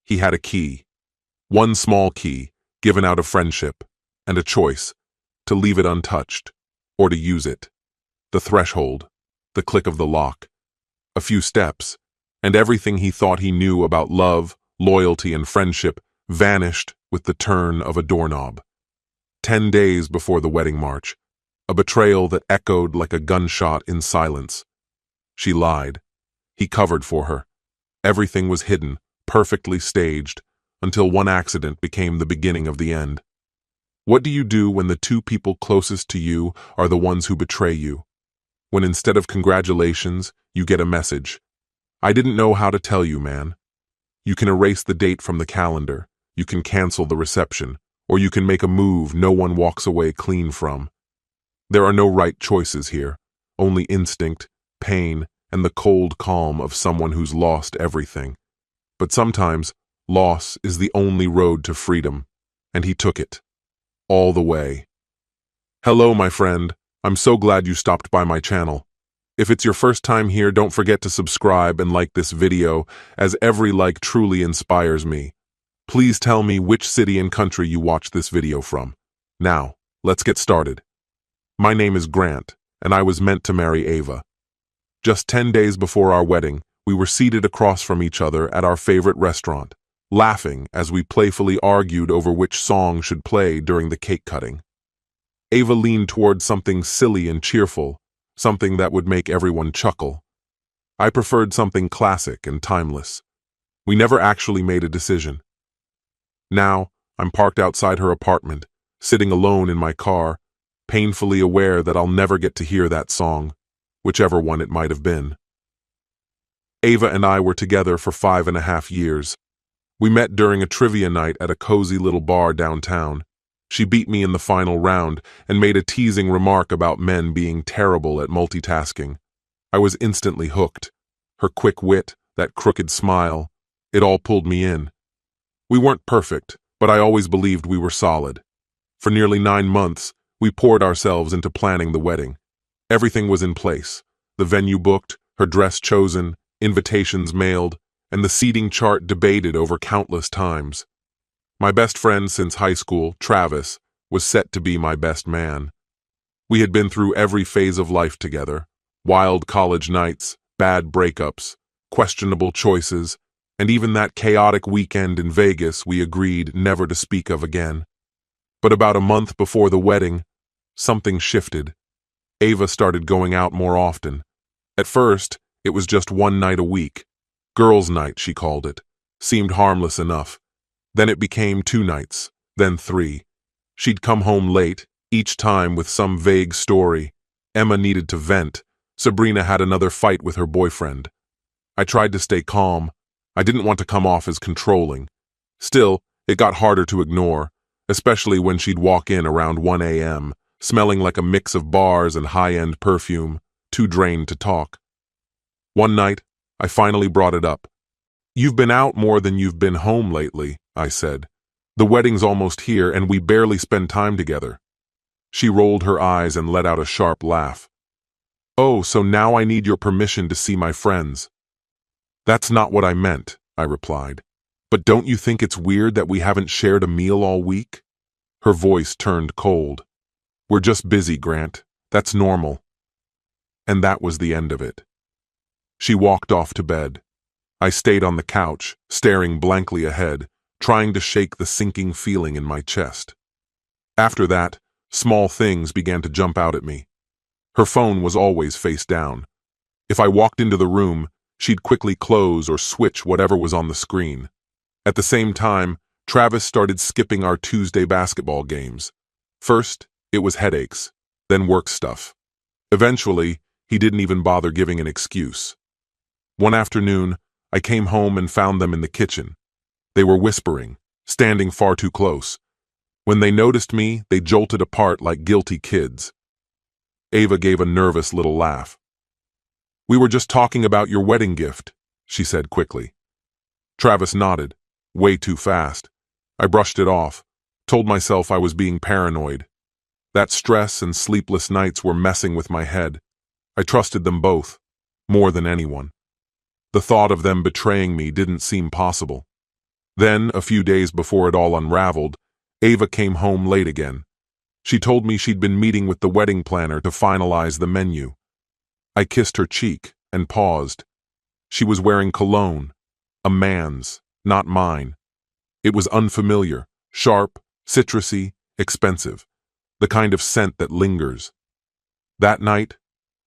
He had a key. One small key, given out of friendship, and a choice, to leave it untouched, or to use it. The threshold, the click of the lock, a few steps, and everything he thought he knew about love, loyalty, and friendship vanished with the turn of a doorknob. 10 days before the wedding march, a betrayal that echoed like a gunshot in silence. She lied. He covered for her. Everything was hidden, perfectly staged, until one accident became the beginning of the end. What do you do when the two people closest to you are the ones who betray you? When instead of congratulations, you get a message. I didn't know how to tell you, man. You can erase the date from the calendar, you can cancel the reception, or you can make a move no one walks away clean from. There are no right choices here, only instinct, pain, and the cold calm of someone who's lost everything. But sometimes, loss is the only road to freedom, and he took it. All the way. Hello, my friend. I'm so glad you stopped by my channel. If it's your first time here, don't forget to subscribe and like this video, as every like truly inspires me. Please tell me which city and country you watched this video from. Now, let's get started. My name is Grant, and I was meant to marry Ava. Just 10 days before our wedding, we were seated across from each other at our favorite restaurant, laughing as we playfully argued over which song should play during the cake cutting. Ava leaned toward something silly and cheerful, something that would make everyone chuckle. I preferred something classic and timeless. We never actually made a decision. Now, I'm parked outside her apartment, sitting alone in my car, painfully aware that I'll never get to hear that song, whichever one it might have been. Ava and I were together for 5.5 years. We met during a trivia night at a cozy little bar downtown. She beat me in the final round and made a teasing remark about men being terrible at multitasking. I was instantly hooked. Her quick wit, that crooked smile, it all pulled me in. We weren't perfect, but I always believed we were solid. For nearly 9 months, we poured ourselves into planning the wedding. Everything was in place. The venue booked, her dress chosen, invitations mailed, and the seating chart debated over countless times. My best friend since high school, Travis, was set to be my best man. We had been through every phase of life together: wild college nights, bad breakups, questionable choices, and even that chaotic weekend in Vegas we agreed never to speak of again. But about a month before the wedding, something shifted. Ava started going out more often. At first, it was just one night a week. Girls' night, she called it. Seemed harmless enough. Then it became 2 nights, then 3. She'd come home late, each time with some vague story. Emma needed to vent. Sabrina had another fight with her boyfriend. I tried to stay calm. I didn't want to come off as controlling. Still, it got harder to ignore, especially when she'd walk in around 1 a.m., smelling like a mix of bars and high-end perfume, too drained to talk. One night, I finally brought it up. "You've been out more than you've been home lately," I said. "The wedding's almost here and we barely spend time together." She rolled her eyes and let out a sharp laugh. "Oh, so now I need your permission to see my friends." "That's not what I meant," I replied. "But don't you think it's weird that we haven't shared a meal all week?" Her voice turned cold. "We're just busy, Grant. That's normal." And that was the end of it. She walked off to bed. I stayed on the couch, staring blankly ahead, trying to shake the sinking feeling in my chest. After that, small things began to jump out at me. Her phone was always face down. If I walked into the room, she'd quickly close or switch whatever was on the screen. At the same time, Travis started skipping our Tuesday basketball games. First, it was headaches, then work stuff. Eventually, he didn't even bother giving an excuse. One afternoon, I came home and found them in the kitchen. They were whispering, standing far too close. When they noticed me, they jolted apart like guilty kids. Ava gave a nervous little laugh. "We were just talking about your wedding gift," she said quickly. Travis nodded, way too fast. I brushed it off, told myself I was being paranoid. That stress and sleepless nights were messing with my head. I trusted them both, more than anyone. The thought of them betraying me didn't seem possible. Then, a few days before it all unraveled, Ava came home late again. She told me she'd been meeting with the wedding planner to finalize the menu. I kissed her cheek and paused. She was wearing cologne, a man's, not mine. It was unfamiliar, sharp, citrusy, expensive, the kind of scent that lingers. That night,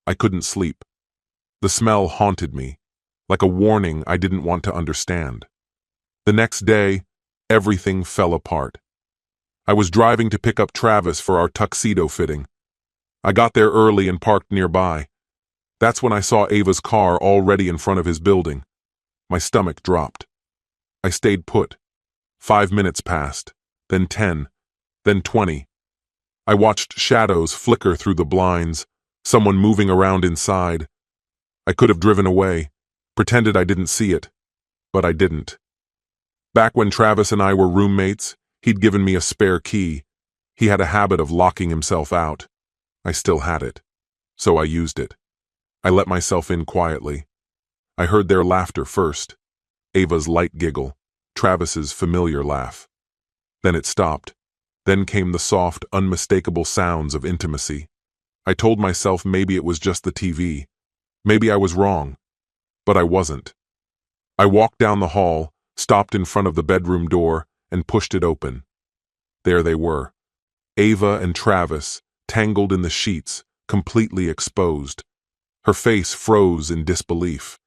I couldn't sleep. The smell haunted me, like a warning I didn't want to understand. The next day, everything fell apart. I was driving to pick up Travis for our tuxedo fitting. I got there early and parked nearby. That's when I saw Ava's car already in front of his building. My stomach dropped. I stayed put. 5 minutes passed, then 10, then 20. I watched shadows flicker through the blinds, someone moving around inside. I could have driven away, pretended I didn't see it, but I didn't. Back when Travis and I were roommates, he'd given me a spare key. He had a habit of locking himself out. I still had it, so I used it. I let myself in quietly. I heard their laughter first, Ava's light giggle, Travis's familiar laugh. Then it stopped. Then came the soft, unmistakable sounds of intimacy. I told myself maybe it was just the TV. Maybe I was wrong. But I wasn't. I walked down the hall, stopped in front of the bedroom door, and pushed it open. There they were, Ava and Travis, tangled in the sheets, completely exposed. Her face froze in disbelief.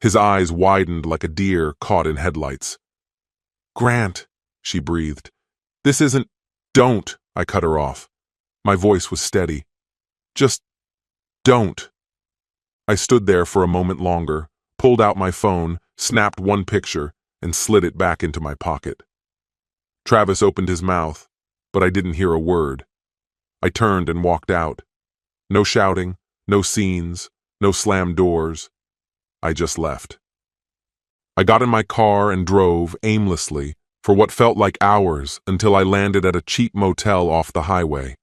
His eyes widened like a deer caught in headlights. "Grant," she breathed. "This isn't—" "Don't," I cut her off. My voice was steady. "Just don't." I stood there for a moment longer, pulled out my phone, snapped one picture, and slid it back into my pocket. Travis opened his mouth, but I didn't hear a word. I turned and walked out. No shouting, no scenes, no slammed doors. I just left. I got in my car and drove aimlessly for what felt like hours until I landed at a cheap motel off the highway.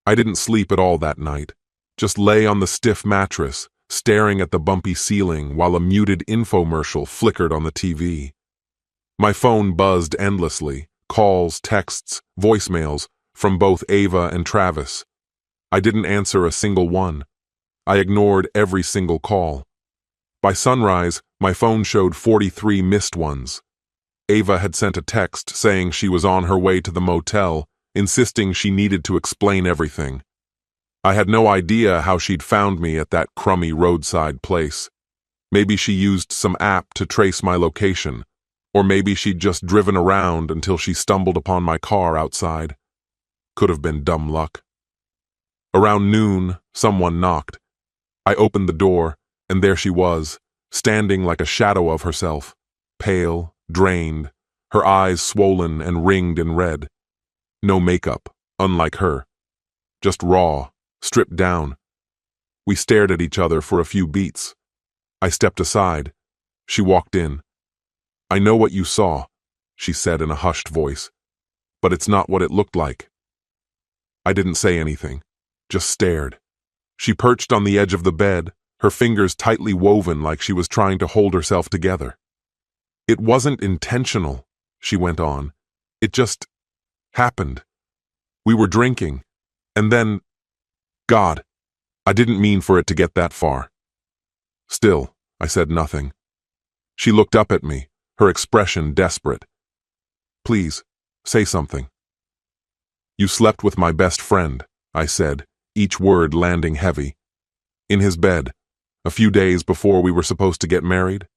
I didn't sleep at all that night, just lay on the stiff mattress, staring at the bumpy ceiling while a muted infomercial flickered on the TV. My phone buzzed endlessly, calls, texts, voicemails from both Ava and Travis. I didn't answer a single one. I ignored every single call. By sunrise, my phone showed 43 missed ones. Ava had sent a text saying she was on her way to the motel, insisting she needed to explain everything. I had no idea how she'd found me at that crummy roadside place. Maybe she used some app to trace my location, or maybe she'd just driven around until she stumbled upon my car outside. Could have been dumb luck. Around noon, someone knocked. I opened the door, and there she was, standing like a shadow of herself, pale, drained, her eyes swollen and ringed in red. No makeup, unlike her. Just raw, stripped down. We stared at each other for a few beats. I stepped aside. She walked in. "I know what you saw," she said in a hushed voice, "but it's not what it looked like." I didn't say anything, just stared. She perched on the edge of the bed, her fingers tightly woven like she was trying to hold herself together. "It wasn't intentional," she went on. "It just happened. We were drinking, and then, God, I didn't mean for it to get that far." Still, I said nothing. She looked up at me, her expression desperate. "Please, say something." "You slept with my best friend," I said, each word landing heavy. "In his bed, a few days before we were supposed to get married."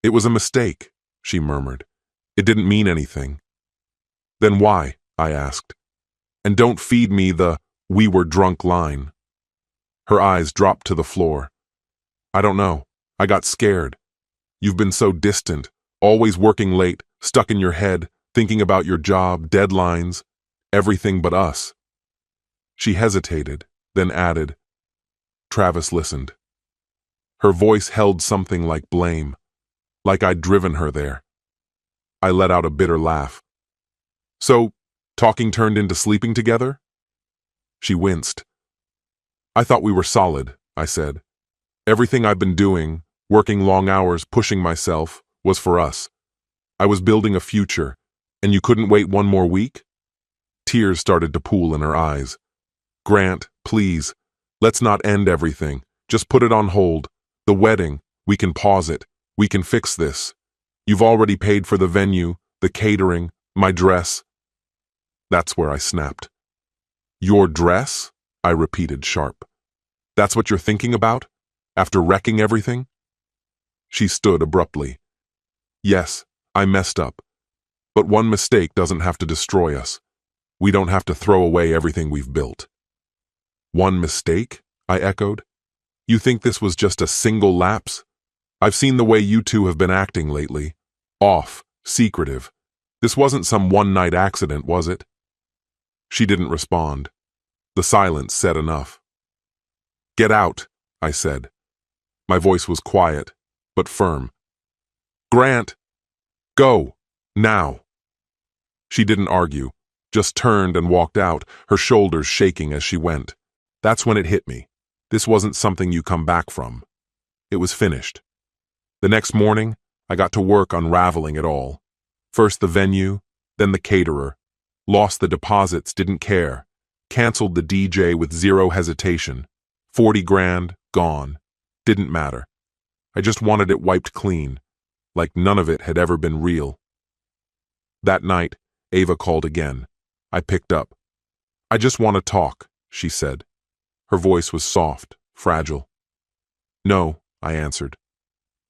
"It was a mistake," she murmured. "It didn't mean anything." "Then why?" I asked. "And don't feed me the 'we were drunk' line." Her eyes dropped to the floor. "I don't know. I got scared. You've been so distant, always working late, stuck in your head, thinking about your job, deadlines, everything but us." She hesitated, then added, "Travis listened." Her voice held something like blame, like I'd driven her there. I let out a bitter laugh. "So, talking turned into sleeping together?" She winced. "I thought we were solid," I said. "Everything I've been doing, working long hours, pushing myself, was for us. I was building a future, and you couldn't wait one more week? Tears started to pool in her eyes. Grant, please, let's not end everything. Just put it on hold. The wedding, we can pause it. We can fix this. You've already paid for the venue, the catering, my dress. That's where I snapped. Your dress? I repeated sharp. That's what you're thinking about? After wrecking everything? She stood abruptly. Yes, I messed up. But one mistake doesn't have to destroy us. We don't have to throw away everything we've built. One mistake? I echoed. You think this was just a single lapse? I've seen the way you two have been acting lately. Off, secretive. This wasn't some one-night accident, was it? She didn't respond. The silence said enough. Get out, I said. My voice was quiet, but firm. Grant! Go! Now! She didn't argue, just turned and walked out, her shoulders shaking as she went. That's when it hit me. This wasn't something you come back from. It was finished. The next morning, I got to work unraveling it all. First the venue, then the caterer. Lost the deposits, didn't care. Canceled the DJ with zero hesitation. 40 grand, gone. Didn't matter. I just wanted it wiped clean, like none of it had ever been real. That night, Ava called again. I picked up. I just want to talk, she said. Her voice was soft, fragile. No, I answered.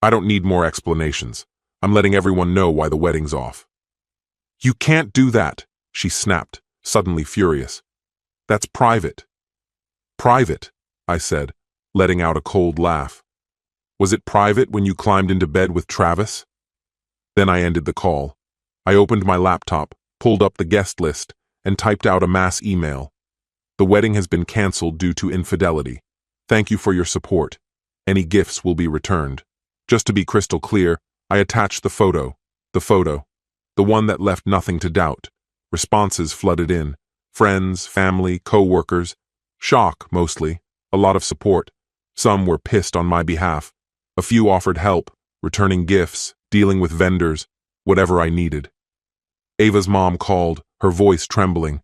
I don't need more explanations. I'm letting everyone know why the wedding's off. You can't do that, she snapped, suddenly furious. That's private. Private, I said, letting out a cold laugh. Was it private when you climbed into bed with Travis? Then I ended the call. I opened my laptop, pulled up the guest list, and typed out a mass email. The wedding has been canceled due to infidelity. Thank you for your support. Any gifts will be returned. Just to be crystal clear, I attached the photo, the one that left nothing to doubt. Responses flooded in. Friends, family, co-workers. Shock, mostly. A lot of support. Some were pissed on my behalf. A few offered help, returning gifts, dealing with vendors, whatever I needed. Ava's mom called, her voice trembling.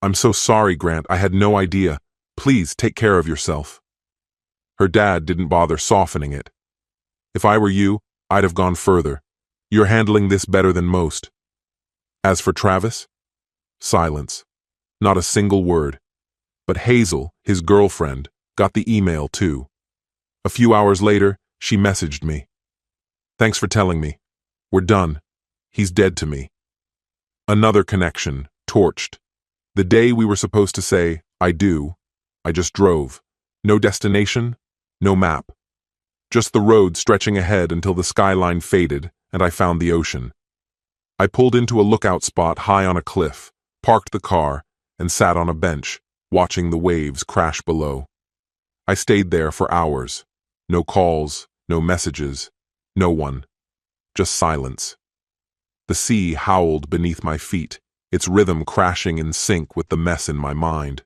I'm so sorry, Grant. I had no idea. Please take care of yourself. Her dad didn't bother softening it. If I were you, I'd have gone further. You're handling this better than most. As for Travis? Silence. Not a single word. But Hazel, his girlfriend, got the email too. A few hours later, she messaged me. Thanks for telling me. We're done. He's dead to me. Another connection, torched. The day we were supposed to say, I do, I just drove. No destination, no map. Just the road stretching ahead until the skyline faded and I found the ocean. I pulled into a lookout spot high on a cliff, parked the car, and sat on a bench, watching the waves crash below. I stayed there for hours. No calls, no messages, no one. Just silence. The sea howled beneath my feet, its rhythm crashing in sync with the mess in my mind.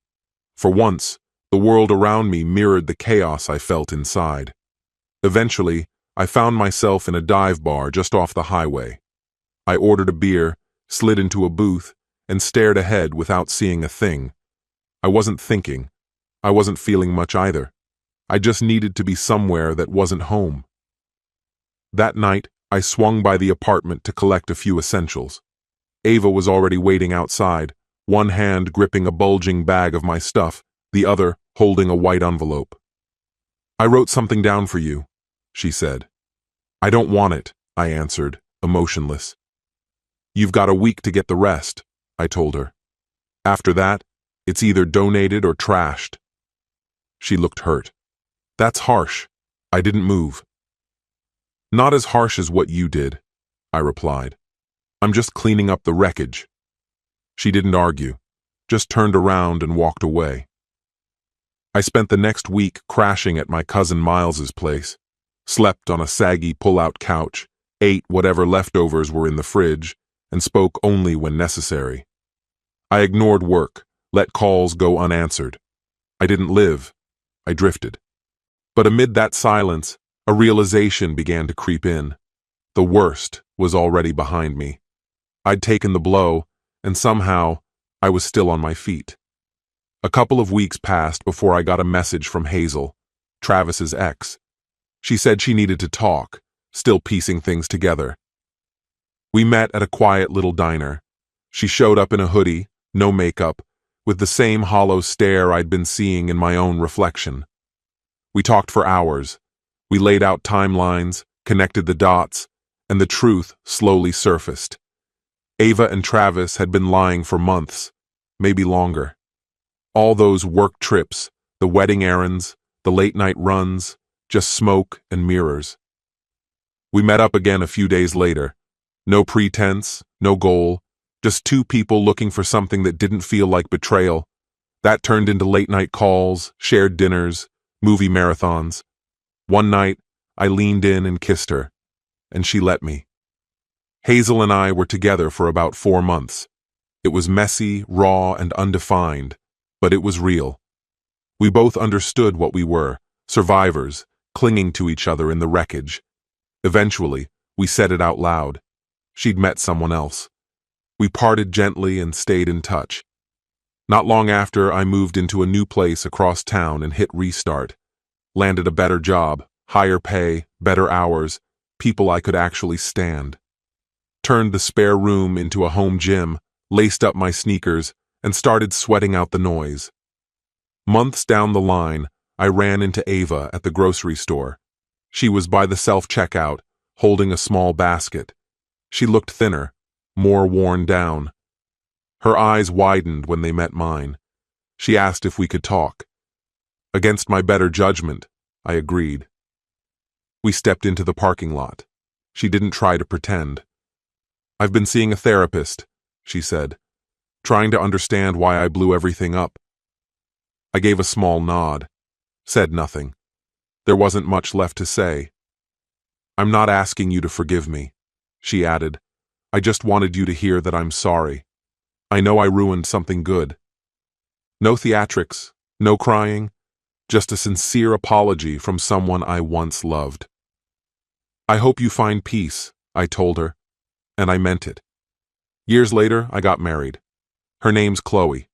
For once, the world around me mirrored the chaos I felt inside. Eventually, I found myself in a dive bar just off the highway. I ordered a beer, slid into a booth, and stared ahead without seeing a thing. I wasn't thinking. I wasn't feeling much either. I just needed to be somewhere that wasn't home. That night, I swung by the apartment to collect a few essentials. Ava was already waiting outside, one hand gripping a bulging bag of my stuff, the other holding a white envelope. I wrote something down for you, she said. I don't want it, I answered, emotionless. You've got a week to get the rest, I told her. After that, it's either donated or trashed. She looked hurt. That's harsh. I didn't move. Not as harsh as what you did, I replied. I'm just cleaning up the wreckage. She didn't argue, just turned around and walked away. I spent the next week crashing at my cousin Miles's place, slept on a saggy pull-out couch, ate whatever leftovers were in the fridge, and spoke only when necessary. I ignored work, let calls go unanswered. I didn't live, I drifted. But amid that silence, a realization began to creep in. The worst was already behind me. I'd taken the blow, and somehow I was still on my feet. A couple of weeks passed before I got a message from Hazel, Travis's ex. She said she needed to talk, still piecing things together. We met at a quiet little diner. She showed up in a hoodie, no makeup, with the same hollow stare I'd been seeing in my own reflection. We talked for hours. We laid out timelines, connected the dots, and the truth slowly surfaced. Ava and Travis had been lying for months, maybe longer. All those work trips, the wedding errands, the late-night runs, just smoke and mirrors. We met up again a few days later. No pretense, no goal, just two people looking for something that didn't feel like betrayal. That turned into late-night calls, shared dinners, movie marathons. One night, I leaned in and kissed her, and she let me. Hazel and I were together for about 4 months. It was messy, raw, and undefined, but it was real. We both understood what we were, survivors, clinging to each other in the wreckage. Eventually, we said it out loud. She'd met someone else. We parted gently and stayed in touch. Not long after, I moved into a new place across town and hit restart. Landed a better job, higher pay, better hours, people I could actually stand. Turned the spare room into a home gym, laced up my sneakers, and started sweating out the noise. Months down the line, I ran into Ava at the grocery store. She was by the self-checkout, holding a small basket. She looked thinner, more worn down. Her eyes widened when they met mine. She asked if we could talk. Against my better judgment, I agreed. We stepped into the parking lot. She didn't try to pretend. "I've been seeing a therapist," she said, "trying to understand why I blew everything up." I gave a small nod, said nothing. There wasn't much left to say. "I'm not asking you to forgive me," she added. "I just wanted you to hear that I'm sorry. I know I ruined something good." No theatrics, no crying, just a sincere apology from someone I once loved. "I hope you find peace," I told her, and I meant it. Years later, I got married. Her name's Chloe.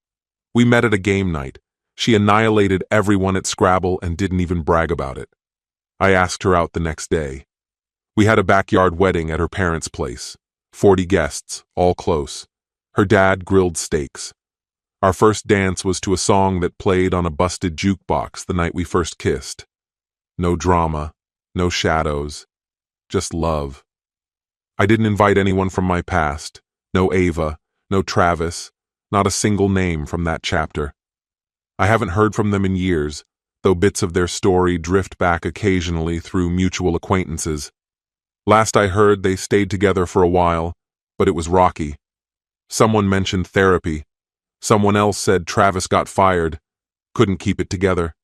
We met at a game night. She annihilated everyone at Scrabble and didn't even brag about it. I asked her out the next day. We had a backyard wedding at her parents' place. 40 guests, all close. Her dad grilled steaks. Our first dance was to a song that played on a busted jukebox the night we first kissed. No drama, no shadows, just love. I didn't invite anyone from my past. No Ava, no Travis, not a single name from that chapter. I haven't heard from them in years, though bits of their story drift back occasionally through mutual acquaintances. Last I heard, they stayed together for a while, but it was rocky. Someone mentioned therapy. Someone else said Travis got fired, couldn't keep it together.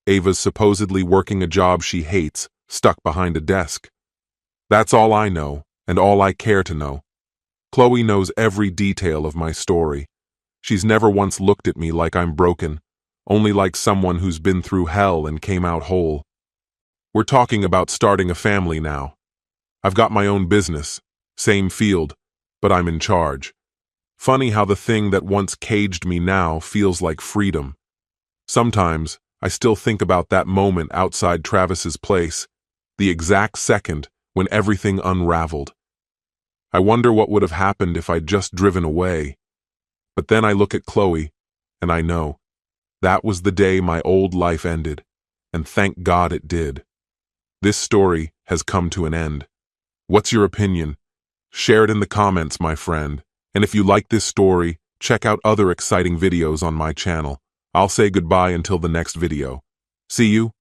Ava's supposedly working a job she hates, stuck behind a desk. That's all I know, and all I care to know. Chloe knows every detail of my story. She's never once looked at me like I'm broken, only like someone who's been through hell and came out whole. We're talking about starting a family now. I've got my own business, same field, but I'm in charge. Funny how the thing that once caged me now feels like freedom. Sometimes I still think about that moment outside Travis's place, the exact second when everything unraveled. I wonder what would have happened if I'd just driven away. But then I look at Chloe, and I know. That was the day my old life ended, and thank God it did. This story has come to an end. What's your opinion? Share it in the comments, my friend. And if you like this story, check out other exciting videos on my channel. I'll say goodbye until the next video. See you.